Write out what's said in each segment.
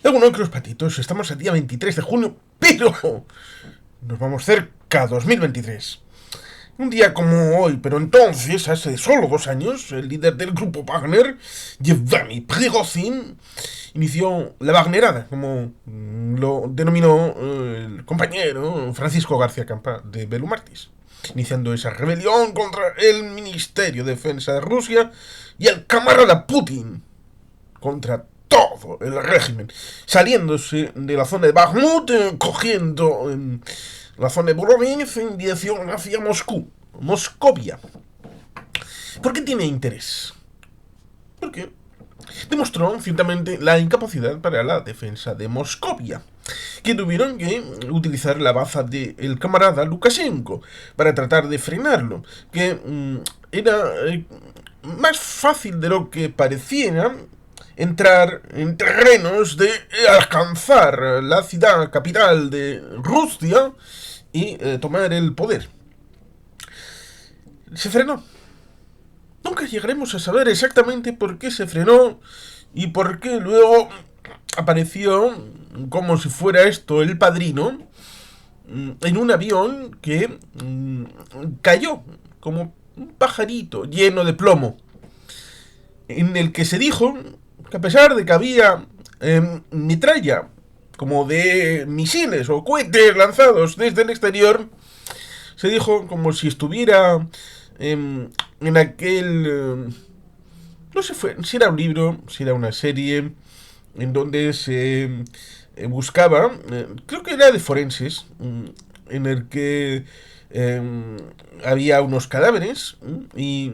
Bueno, los patitos, estamos el día 23 de junio, pero nos vamos cerca a 2023. Un día como hoy, pero entonces, hace solo 2 años, el líder del grupo Wagner, Yevgeny Prigozhin, inició la Wagnerada, como lo denominó el compañero Francisco García Campa de Belumartis, iniciando esa rebelión contra el Ministerio de Defensa de Rusia y el camarada Putin contra todo el régimen, saliéndose de la zona de Bakhmut, cogiendo la zona de Borodinsk en dirección hacia Moscú, Moscovia. ¿Por qué tiene interés? Porque demostró ciertamente la incapacidad para la defensa de Moscovia, que tuvieron que utilizar la baza del camarada Lukashenko para tratar de frenarlo, que era más fácil de lo que pareciera entrar en terrenos de alcanzar la ciudad capital de Rusia y tomar el poder. Se frenó. Nunca llegaremos a saber exactamente por qué se frenó y por qué luego apareció como si fuera esto el padrino en un avión que cayó como un pajarito lleno de plomo, en el que se dijo que a pesar de que había metralla como de misiles o cohetes lanzados desde el exterior, se dijo como si estuviera en aquel... no sé si era un libro, si era una serie, en donde se buscaba, creo que era de forenses, en el que había unos cadáveres y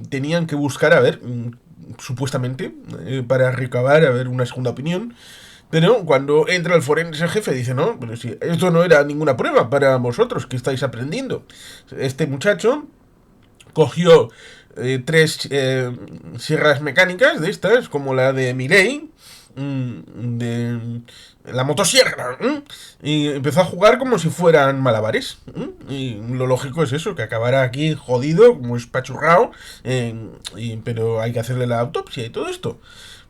tenían que buscar, a ver, supuestamente, para recabar, a ver, una segunda opinión. Pero cuando entra el forense jefe dice, no, pero si esto no era ninguna prueba para vosotros que estáis aprendiendo. Este muchacho cogió tres sierras mecánicas de estas, como la de Mireille, de la motosierra, y empezó a jugar como si fueran malabares. Y lo lógico es eso, que acabará aquí jodido, como espachurrado, pero hay que hacerle la autopsia y todo esto.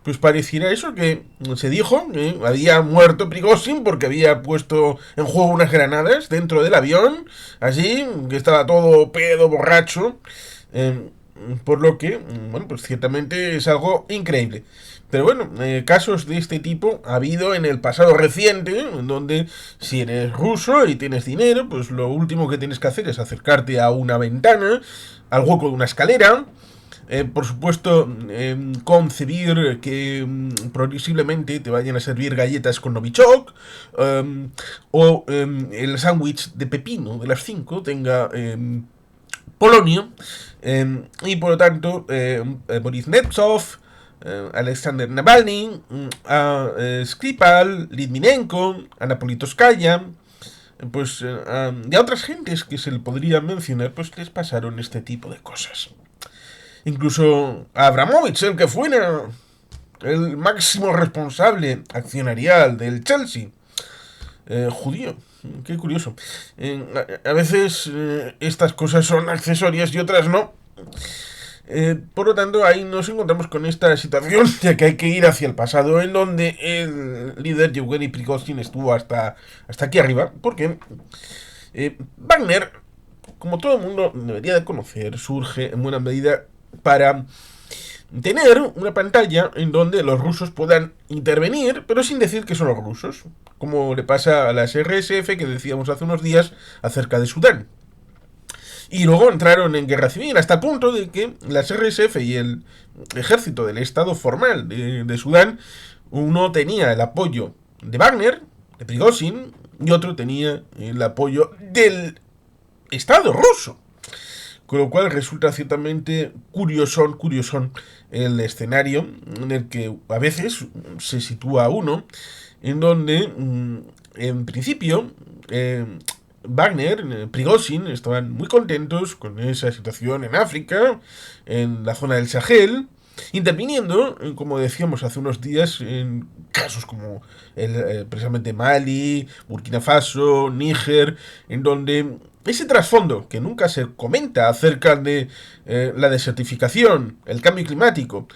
Pues pareciera eso, que se dijo que había muerto Prigozhin porque había puesto en juego unas granadas dentro del avión, así, que estaba todo pedo, borracho, eh, por lo que, bueno, pues ciertamente es algo increíble. Pero bueno, casos de este tipo ha habido en el pasado reciente, en donde si eres ruso y tienes dinero, pues lo último que tienes que hacer es acercarte a una ventana, al hueco de una escalera, por supuesto, concebir que previsiblemente te vayan a servir galletas con Novichok, o el sándwich de pepino de las 5 tenga polonio, y por lo tanto Boris Nemtsov, Alexander Navalny, Skripal, Litvinenko, Ana Politkovskaya, pues y a otras gentes que se le podría mencionar, pues les pasaron este tipo de cosas. Incluso a Abramovich, el que fuera el máximo responsable accionarial del Chelsea, judío. Qué curioso. A veces estas cosas son accesorias y otras no. Por lo tanto, ahí nos encontramos con esta situación de que hay que ir hacia el pasado, en donde el líder Yevgeny Prigozhin estuvo hasta aquí arriba, porque Wagner, como todo el mundo debería de conocer, surge en buena medida para tener una pantalla en donde los rusos puedan intervenir, pero sin decir que son los rusos, como le pasa a las RSF que decíamos hace unos días acerca de Sudán. Y luego entraron en guerra civil hasta el punto de que las RSF y el ejército del Estado formal de Sudán, uno tenía el apoyo de Wagner, de Prigozhin, y otro tenía el apoyo del Estado ruso. Con lo cual resulta ciertamente curiosón el escenario en el que a veces se sitúa uno, en donde en principio Wagner, Prigozhin estaban muy contentos con esa situación en África, en la zona del Sahel, interviniendo, como decíamos hace unos días, en casos como precisamente Mali, Burkina Faso, Níger, en donde ese trasfondo que nunca se comenta acerca de la desertificación, el cambio climático,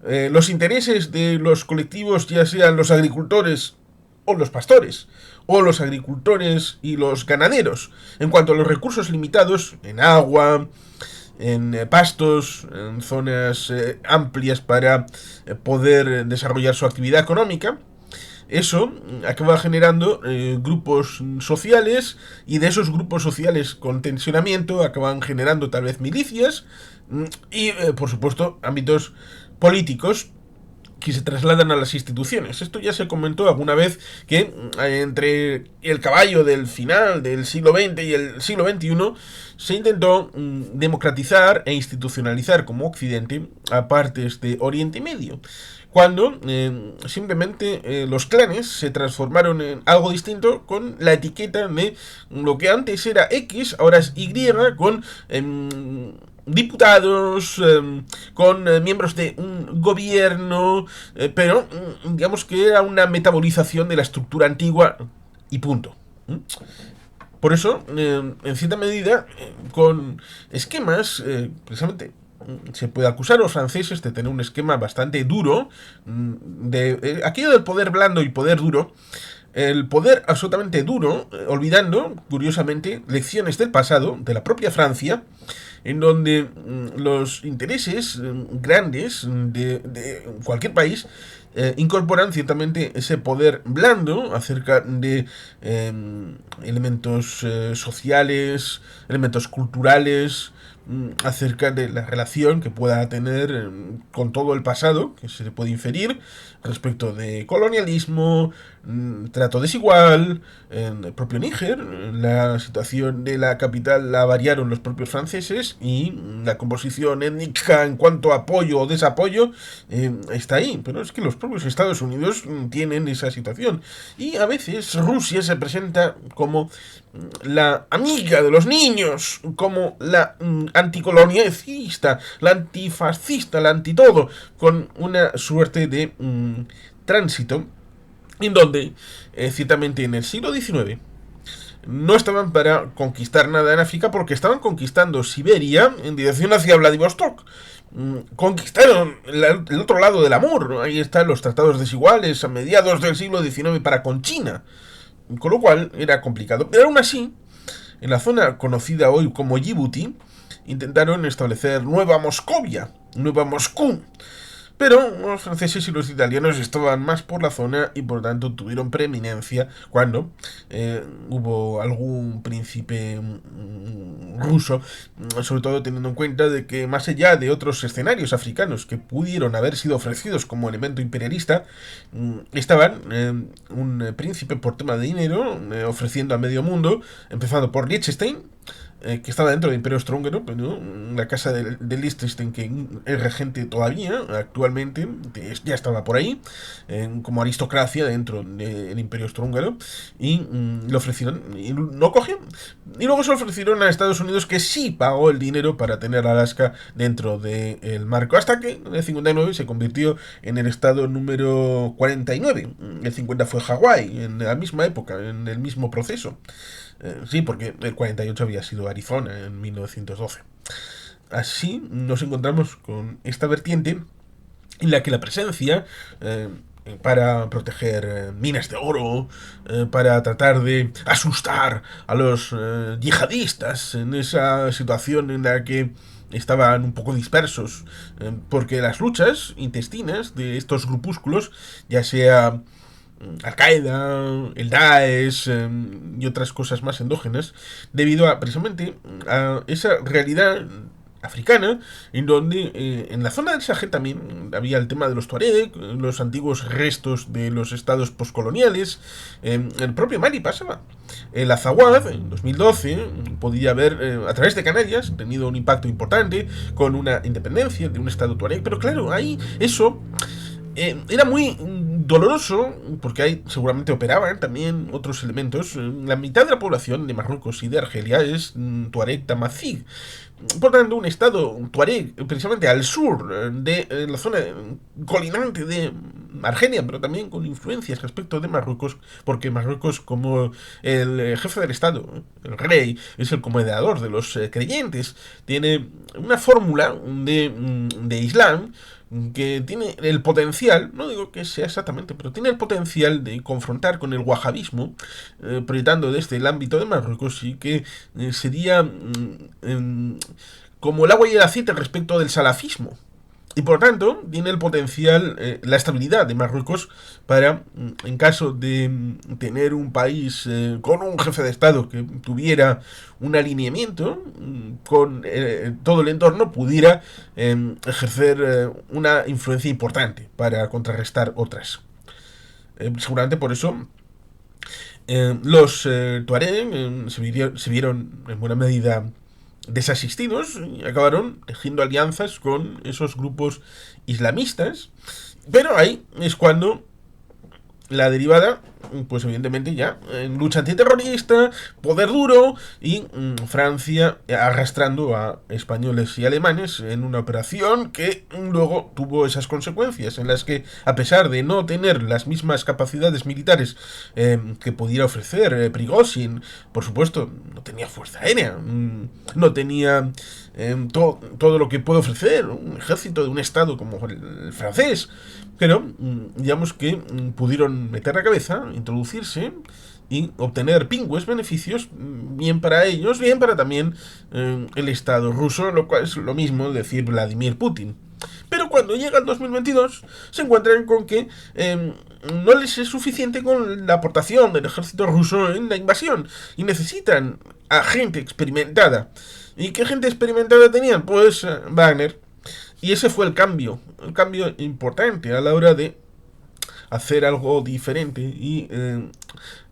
los intereses de los colectivos, ya sean los agricultores o los pastores, o los agricultores y los ganaderos, en cuanto a los recursos limitados en agua, en pastos, en zonas amplias para poder desarrollar su actividad económica. Eso acaba generando grupos sociales, y de esos grupos sociales con tensionamiento acaban generando tal vez milicias y, por supuesto, ámbitos políticos que se trasladan a las instituciones. Esto ya se comentó alguna vez, que entre el caballo del final del siglo XX y el siglo XXI se intentó democratizar e institucionalizar como Occidente a partes de Oriente Medio, cuando simplemente los clanes se transformaron en algo distinto, con la etiqueta de lo que antes era X, ahora es Y, con diputados, con miembros de un gobierno, pero digamos que era una metabolización de la estructura antigua y punto. Por eso, en cierta medida, con esquemas, precisamente, se puede acusar a los franceses de tener un esquema bastante duro, de aquello del poder blando y poder duro, el poder absolutamente duro, olvidando, curiosamente, lecciones del pasado, de la propia Francia, en donde los intereses grandes de cualquier país incorporan ciertamente ese poder blando acerca de elementos sociales, elementos culturales, acerca de la relación que pueda tener con todo el pasado, que se puede inferir respecto de colonialismo, trato desigual. En el propio Níger, la situación de la capital la variaron los propios franceses, y la composición étnica en cuanto a apoyo o desapoyo está ahí. Pero es que los propios Estados Unidos tienen esa situación, y a veces Rusia se presenta como la amiga de los niños, como la anticolonialista, la antifascista, la antitodo, con una suerte de tránsito en donde, ciertamente en el siglo XIX, no estaban para conquistar nada en África, porque estaban conquistando Siberia en dirección hacia Vladivostok. Conquistaron el otro lado del amor, ¿no? Ahí están los tratados desiguales a mediados del siglo XIX para con China, con lo cual era complicado. Pero aún así, en la zona conocida hoy como Djibouti, intentaron establecer Nueva Moscovia, Nueva Moscú. Pero los franceses y los italianos estaban más por la zona, y por tanto tuvieron preeminencia cuando hubo algún príncipe ruso, sobre todo teniendo en cuenta de que, más allá de otros escenarios africanos que pudieron haber sido ofrecidos como elemento imperialista, estaban un príncipe por tema de dinero ofreciendo a medio mundo, empezando por Liechtenstein, que estaba dentro del Imperio Austrohúngaro, pero la casa de Liechtenstein, que es regente todavía, actualmente, ya estaba por ahí, como aristocracia dentro del Imperio Austrohúngaro, y le ofrecieron, y no cogió, y luego se lo ofrecieron a Estados Unidos, que sí pagó el dinero para tener Alaska dentro del marco, hasta que en el 59 se convirtió en el estado número 49, el 50 fue Hawái, en la misma época, en el mismo proceso. Sí, porque el 48 había sido Arizona en 1912. Así nos encontramos con esta vertiente en la que la presencia, para proteger minas de oro, para tratar de asustar a los yihadistas en esa situación en la que estaban un poco dispersos, porque las luchas intestinas de estos grupúsculos, ya sea Al-Qaeda, el Daesh y otras cosas más endógenas, debido a precisamente a esa realidad africana, en donde en la zona del Sahel también había el tema de los Tuareg, los antiguos restos de los estados poscoloniales. El propio Mali pasaba. El Azawad, en 2012, podía haber, a través de Canarias, tenido un impacto importante con una independencia de un estado Tuareg, pero claro, ahí eso era muy doloroso, porque ahí seguramente operaban también otros elementos. La mitad de la población de Marruecos y de Argelia es Tuareg Tamazigh. Por tanto, un estado Tuareg, precisamente al sur de la zona colinante de Argelia, pero también con influencias respecto de Marruecos, porque Marruecos, como el jefe del estado, el rey, es el comendador de los creyentes, tiene una fórmula de Islam que tiene el potencial, no digo que sea exactamente, pero tiene el potencial de confrontar con el wahabismo, proyectando desde el ámbito de Marruecos, y que sería como el agua y el aceite respecto del salafismo. Y por tanto, tiene el potencial, la estabilidad de Marruecos para, en caso de tener un país con un jefe de Estado que tuviera un alineamiento con todo el entorno, pudiera ejercer una influencia importante para contrarrestar otras. Seguramente por eso los Tuareg se vieron en buena medida desasistidos y acabaron tejiendo alianzas con esos grupos islamistas. Pero ahí es cuando la derivada, pues evidentemente ya, en lucha antiterrorista, poder duro y Francia arrastrando a españoles y alemanes en una operación que luego tuvo esas consecuencias en las que, a pesar de no tener las mismas capacidades militares que pudiera ofrecer Prigozhin, por supuesto, no tenía fuerza aérea, no tenía todo lo que puede ofrecer un ejército de un estado como el francés, pero digamos que pudieron meter la cabeza, introducirse y obtener pingües beneficios, bien para ellos, bien para también el Estado ruso, lo cual es lo mismo decir Vladimir Putin. Pero cuando llega el 2022 se encuentran con que no les es suficiente con la aportación del ejército ruso en la invasión y necesitan a gente experimentada. ¿Y qué gente experimentada tenían? Pues Wagner. Y ese fue el cambio importante a la hora de hacer algo diferente y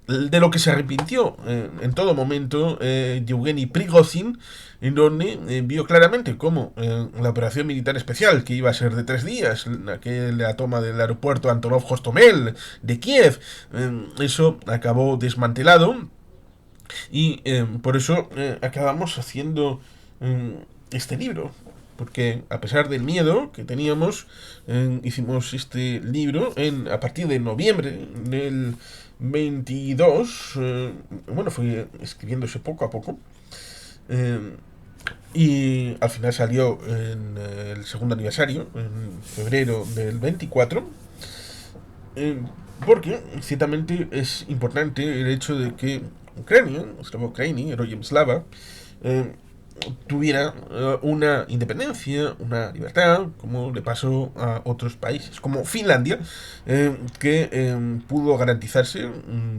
de lo que se arrepintió en todo momento Yevgeny Prigozhin, en donde vio claramente cómo la operación militar especial, que iba a ser de 3 días, la toma del aeropuerto Antonov-Hostomel de Kiev, eso acabó desmantelado y por eso acabamos haciendo este libro. Porque a pesar del miedo que teníamos, hicimos este libro a partir de noviembre del 22. Bueno, fui escribiéndose poco a poco. eh, y al final salió en el segundo aniversario, en febrero del 24. eh, Porque ciertamente es importante el hecho de que Ucrania, Slava Ukraini, Heroyem Slava, eh, tuviera una independencia, una libertad, como le pasó a otros países, como Finlandia, que pudo garantizarse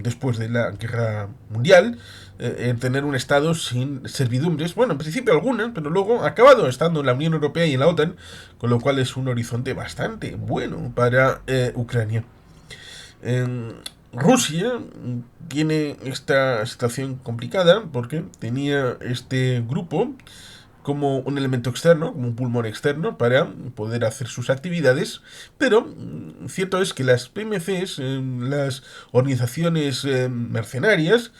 después de la Guerra Mundial, en tener un Estado sin servidumbres, bueno, en principio algunas, pero luego ha acabado estando en la Unión Europea y en la OTAN, con lo cual es un horizonte bastante bueno para Ucrania. En Rusia tiene esta situación complicada porque tenía este grupo como un elemento externo, como un pulmón externo para poder hacer sus actividades, pero cierto es que las PMCs, las organizaciones mercenarias,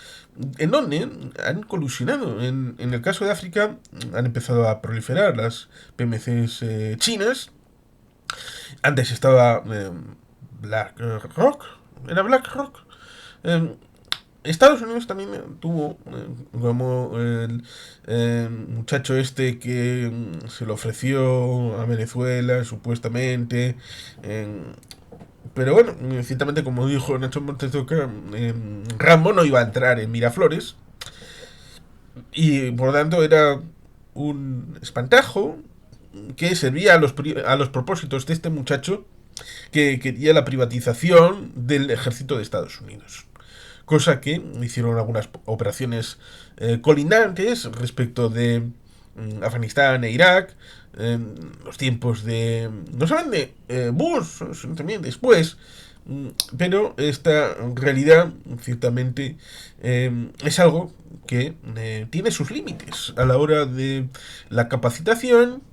en donde han colusionado. En el caso de África han empezado a proliferar las PMCs chinas. Antes estaba BlackRock, era BlackRock. Eh, Estados Unidos también tuvo como el muchacho este que se lo ofreció a Venezuela, supuestamente. eh, pero bueno, ciertamente, como dijo Nacho Montes de Oca, Rambo no iba a entrar en Miraflores. Y por lo tanto era un espantajo que servía a los propósitos de este muchacho que quería la privatización del ejército de Estados Unidos. Cosa que hicieron algunas operaciones colindantes respecto de Afganistán e Irak, los tiempos de, no solamente Bush, sino también después, pero esta realidad ciertamente es algo que tiene sus límites a la hora de la capacitación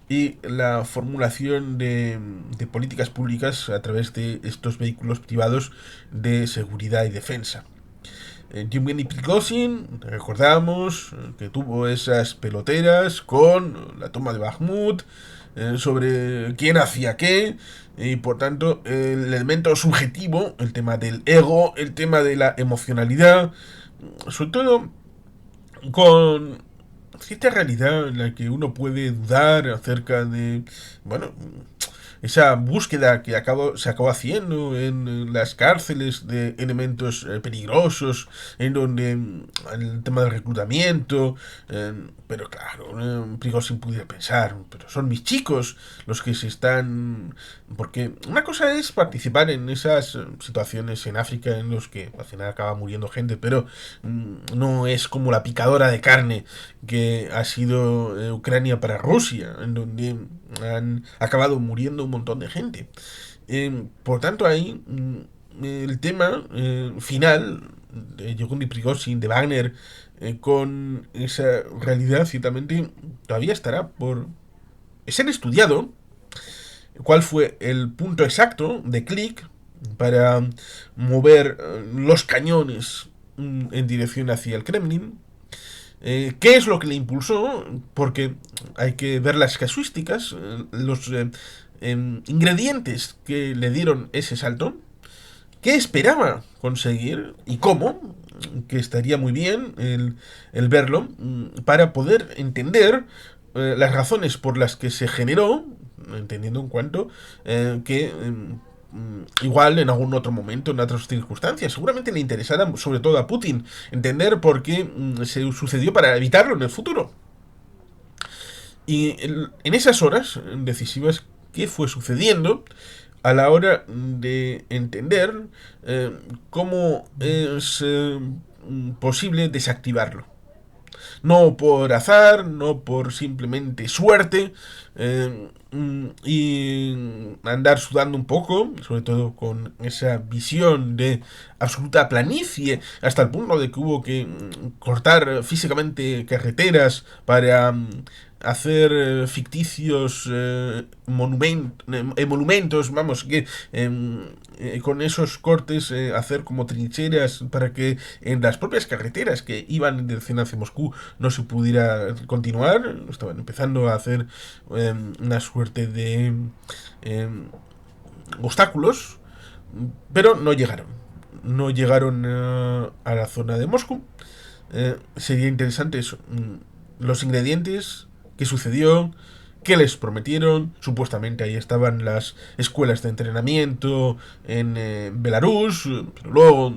y la formulación de políticas públicas a través de estos vehículos privados de seguridad y defensa. Yevgeny Prigozhin, recordamos que tuvo esas peloteras con la toma de Bakhmut, sobre quién hacía qué, y por tanto el elemento subjetivo, el tema del ego, el tema de la emocionalidad, sobre todo con cierta realidad en la que uno puede dudar acerca de, bueno, esa búsqueda que se acabó haciendo en las cárceles de elementos peligrosos, en donde el tema del reclutamiento, pero claro, Prigozhin pudiera pensar, pero son mis chicos los que se están... Porque una cosa es participar en esas situaciones en África en los que al final acaba muriendo gente, pero no es como la picadora de carne que ha sido Ucrania para Rusia, en donde han acabado muriendo un montón de gente. Por tanto, ahí el tema final de Yevgeny Prigozhin, de Wagner, con esa realidad, ciertamente todavía estará por ser estudiado. ¿Cuál fue el punto exacto de clic para mover los cañones en dirección hacia el Kremlin? ¿Qué es lo que le impulsó? Porque hay que ver las casuísticas, los ingredientes que le dieron ese salto. ¿Qué esperaba conseguir y cómo? Que estaría muy bien el verlo para poder entender las razones por las que se generó, entendiendo en cuanto que igual en algún otro momento, en otras circunstancias, seguramente le interesará sobre todo a Putin entender por qué se sucedió para evitarlo en el futuro. Y en esas horas decisivas, ¿qué fue sucediendo a la hora de entender cómo es posible desactivarlo? No por azar, no por simplemente suerte, y andar sudando un poco, sobre todo con esa visión de absoluta planicie, hasta el punto de que hubo que cortar físicamente carreteras para hacer ficticios monumentos, vamos, que con esos cortes hacer como trincheras para que en las propias carreteras que iban en dirección hacia Moscú no se pudiera continuar. Estaban empezando a hacer una suerte de obstáculos, pero no llegaron. No llegaron a la zona de Moscú. Sería interesante eso. Los ingredientes, qué sucedió, qué les prometieron. Supuestamente ahí estaban las escuelas de entrenamiento en Belarus, pero luego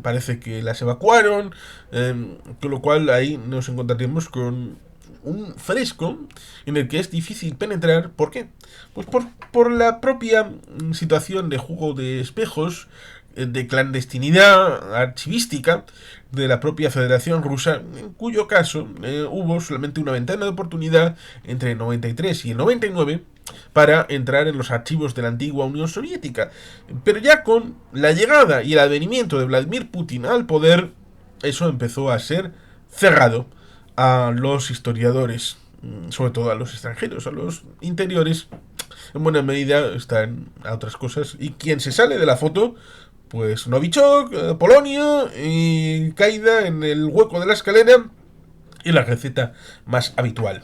parece que las evacuaron, con lo cual ahí nos encontraríamos con un fresco en el que es difícil penetrar. ¿Por qué? Pues por la propia situación de juego de espejos, de clandestinidad archivística de la propia Federación Rusa, en cuyo caso hubo solamente una ventana de oportunidad entre el 93 y el 99 para entrar en los archivos de la antigua Unión Soviética. Pero ya con la llegada y el advenimiento de Vladimir Putin al poder, eso empezó a ser cerrado a los historiadores, sobre todo a los extranjeros, a los interiores. En buena medida están a otras cosas. Y quien se sale de la foto, pues Novichok, Polonia y caída en el hueco de la escalera y la receta más habitual.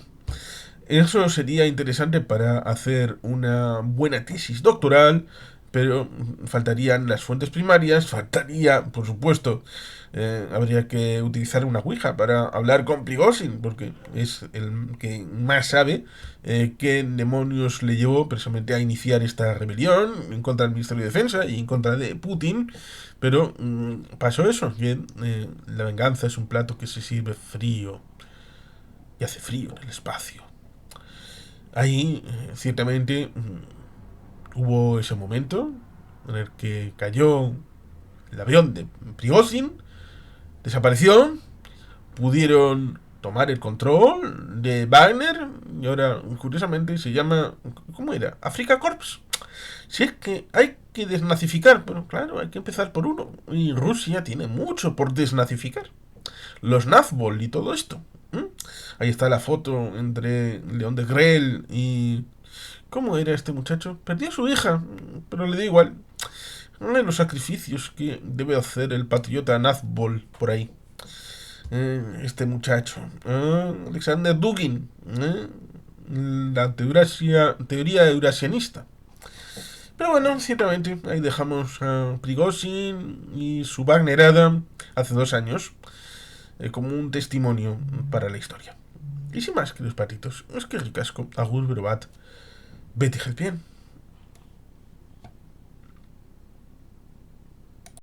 Eso sería interesante para hacer una buena tesis doctoral, pero faltarían las fuentes primarias, faltaría, por supuesto, habría que utilizar una ouija para hablar con Prigozhin, porque es el que más sabe qué demonios le llevó precisamente a iniciar esta rebelión en contra del Ministerio de Defensa y en contra de Putin. Pero pasó eso, que la venganza es un plato que se sirve frío y hace frío en el espacio. Ahí, ciertamente, hubo ese momento en el que cayó el avión de Prigozhin, desapareció, pudieron tomar el control de Wagner y ahora, curiosamente, se llama, ¿cómo era? Africa Corps. Si es que hay que desnazificar, pero claro, hay que empezar por uno. Y Rusia tiene mucho por desnazificar. Los Nazbol y todo esto. Ahí está la foto entre León de Grel y... ¿Cómo era este muchacho? Perdió a su hija, pero le da igual. Los sacrificios que debe hacer el patriota Nazbol por ahí. Este muchacho. Alexander Dugin. La teoría eurasianista. Pero bueno, ciertamente, ahí dejamos a Prigozhin y su Wagnerada hace 2 años como un testimonio para la historia. Y sin más, queridos patitos, es que ricasco, agur, brobat, vete bien.